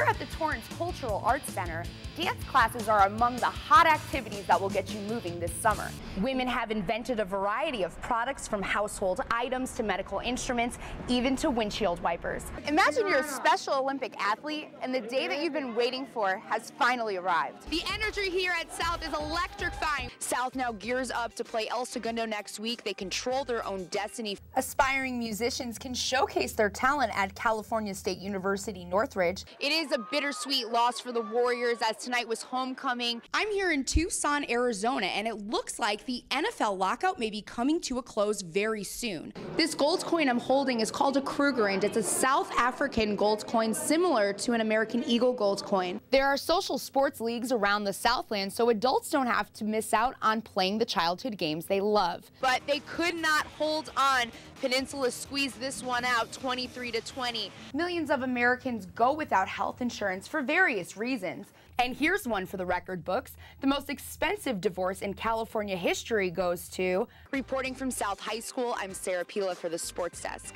Here at the Torrance Cultural Arts Center, dance classes are among the hot activities that will get you moving this summer. Women have invented a variety of products from household items to medical instruments, even to windshield wipers. Imagine you're a Special Olympic athlete and the day that you've been waiting for has finally arrived. The energy here at South is electrifying. South now gears up to play El Segundo next week. They control their own destiny. Aspiring musicians can showcase their talent at California State University Northridge. It is a bittersweet loss for the Warriors as tonight was homecoming. I'm here in Tucson, Arizona, and it looks like the NFL lockout may be coming to a close very soon. This gold coin I'm holding is called a Kruger, and it's a South African gold coin similar to an American Eagle gold coin. There are social sports leagues around the Southland, so adults don't have to miss out on playing the childhood games they love. But they could not hold on. Peninsula squeezed this one out 23-20. Millions of Americans go without health insurance for various reasons. And here's one for the record books. The most expensive divorce in California history goes to... Reporting from South High School, I'm Sarah PIlla for the Sports Desk.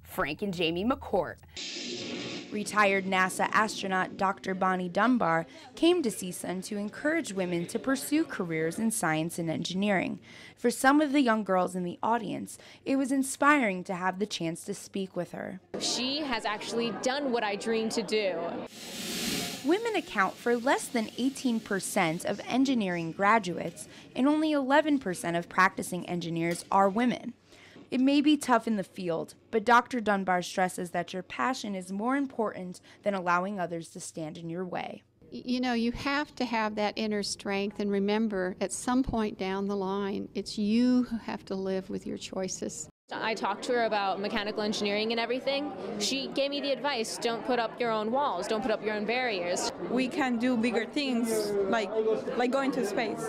Frank and Jamie McCourt. Retired NASA astronaut Dr. Bonnie Dunbar came to CSUN to encourage women to pursue careers in science and engineering. For some of the young girls in the audience, it was inspiring to have the chance to speak with her. She has actually done what I dreamed to do. Women account for less than 18% of engineering graduates, and only 11% of practicing engineers are women. It may be tough in the field, but Dr. Dunbar stresses that your passion is more important than allowing others to stand in your way. You know, you have to have that inner strength, and remember, at some point down the line, it's you who have to live with your choices. I talked to her about mechanical engineering and everything. She gave me the advice, don't put up your own walls, don't put up your own barriers. We can do bigger things, like going to space.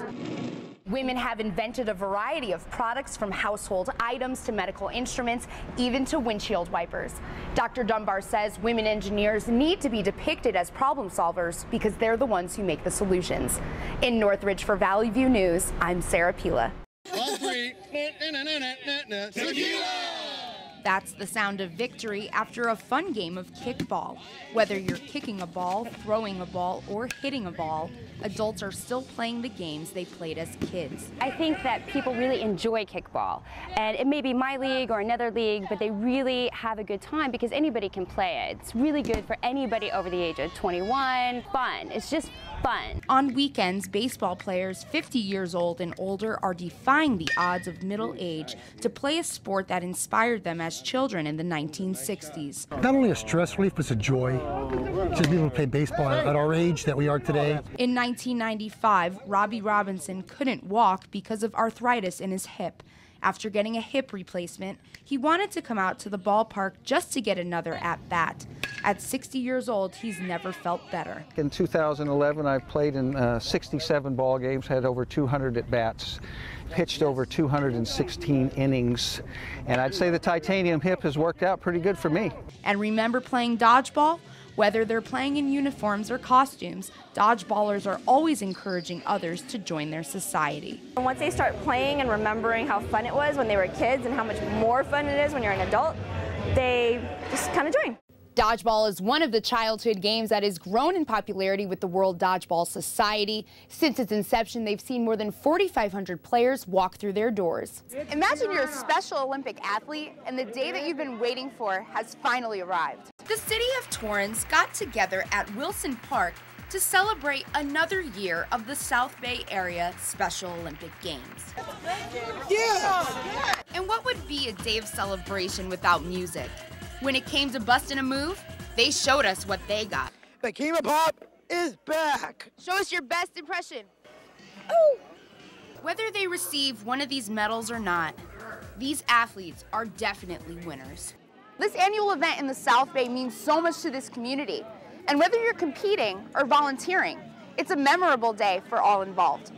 Women have invented a variety of products from household items to medical instruments, even to windshield wipers. Dr. Dunbar says women engineers need to be depicted as problem solvers because they're the ones who make the solutions. In Northridge for Valley View News, I'm Sarah PIlla. That's the sound of victory after a fun game of kickball. Whether you're kicking a ball, throwing a ball, or hitting a ball, adults are still playing the games they played as kids. I think that people really enjoy kickball, and it may be my league or another league, but they really have a good time because anybody can play it. It's really good for anybody over the age of 21. Fun. It's just fun. On weekends, baseball players 50 years old and older are defying the odds of middle age to play a sport that inspired them as children in the 1960s. Not only a stress relief, but it's a joy. Just being able to play baseball at our age that we are today. In 1995, Robbie Robinson couldn't walk because of arthritis in his hip. After getting a hip replacement, he wanted to come out to the ballpark just to get another at-bat. At 60 years old, he's never felt better. In 2011, I played in 67 ball games, had over 200 at-bats, pitched over 216 innings, and I'd say the titanium hip has worked out pretty good for me. And remember playing dodgeball? Whether they're playing in uniforms or costumes, dodgeballers are always encouraging others to join their society. And once they start playing and remembering how fun it was when they were kids and how much more fun it is when you're an adult, they just kind of join. Dodgeball is one of the childhood games that has grown in popularity with the World Dodgeball Society. Since its inception, they've seen more than 4,500 players walk through their doors. Imagine you're a Special Olympic athlete and the day that you've been waiting for has finally arrived. The city of Torrance got together at Wilson Park to celebrate another year of the South Bay Area Special Olympic Games. Yeah! And what would be a day of celebration without music? When it came to busting a move, they showed us what they got. The Kima Pop is back. Show us your best impression. Ooh. Whether they receive one of these medals or not, these athletes are definitely winners. This annual event in the South Bay means so much to this community. And whether you're competing or volunteering, it's a memorable day for all involved.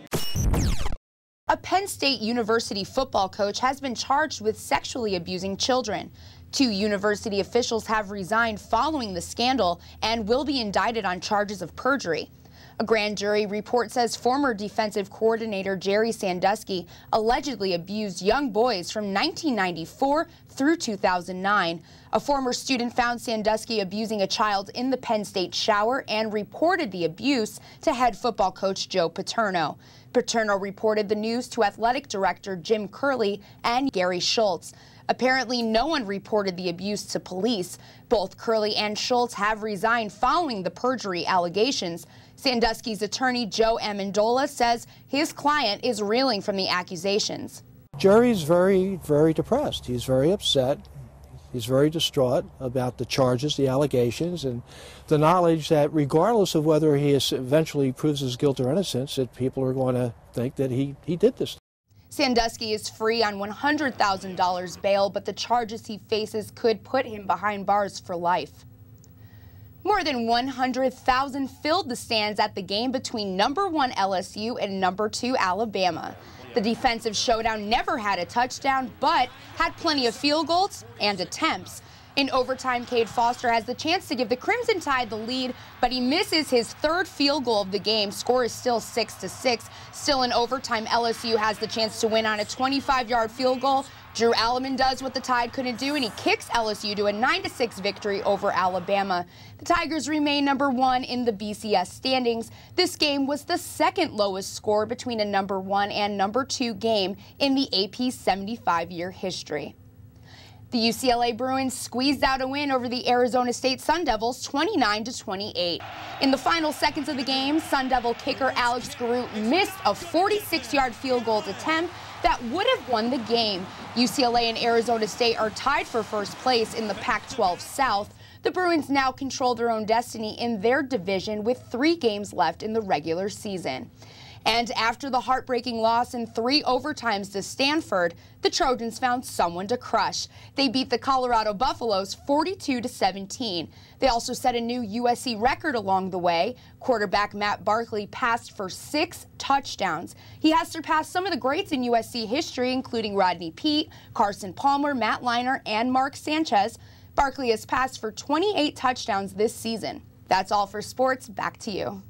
A Penn State University football coach has been charged with sexually abusing children. 2 university officials have resigned following the scandal and will be indicted on charges of perjury. A grand jury report says former defensive coordinator Jerry Sandusky allegedly abused young boys from 1994 through 2009. A former student found Sandusky abusing a child in the Penn State shower and reported the abuse to head football coach Joe Paterno. Paterno reported the news to athletic director Jim Curley and Gary Schultz. Apparently, no one reported the abuse to police. Both Curley and Schultz have resigned following the perjury allegations. Sandusky's attorney, Joe Amendola, says his client is reeling from the accusations. Jerry's very, very depressed. He's very upset. He's very distraught about the charges, the allegations, and the knowledge that regardless of whether he eventually proves his guilt or innocence, that people are going to think that he did this. Sandusky is free on $100,000 bail, but the charges he faces could put him behind bars for life. More than 100,000 filled the stands at the game between #1 LSU and #2 Alabama. The defensive showdown never had a touchdown, but had plenty of field goals and attempts. In overtime, Cade Foster has the chance to give the Crimson Tide the lead, but he misses his third field goal of the game. Score is still 6-6. Still in overtime, LSU has the chance to win on a 25-yard field goal. Drew Alleman does what the Tide couldn't do, and he kicks LSU to a 9-6 victory over Alabama. The Tigers remain #1 in the BCS standings. This game was the second lowest score between a #1 and #2 game in the AP 75-year history. The UCLA Bruins squeezed out a win over the Arizona State Sun Devils 29-28. In the final seconds of the game, Sun Devil kicker Alex Garou missed a 46-yard field goal attempt that would have won the game. UCLA and Arizona State are tied for first place in the Pac-12 South. The Bruins now control their own destiny in their division with 3 games left in the regular season. And after the heartbreaking loss in 3 overtimes to Stanford, the Trojans found someone to crush. They beat the Colorado Buffaloes 42-17. They also set a new USC record along the way. Quarterback Matt Barkley passed for 6 touchdowns. He has surpassed some of the greats in USC history, including Rodney Peete, Carson Palmer, Matt Leinart, and Mark Sanchez. Barkley has passed for 28 touchdowns this season. That's all for sports. Back to you.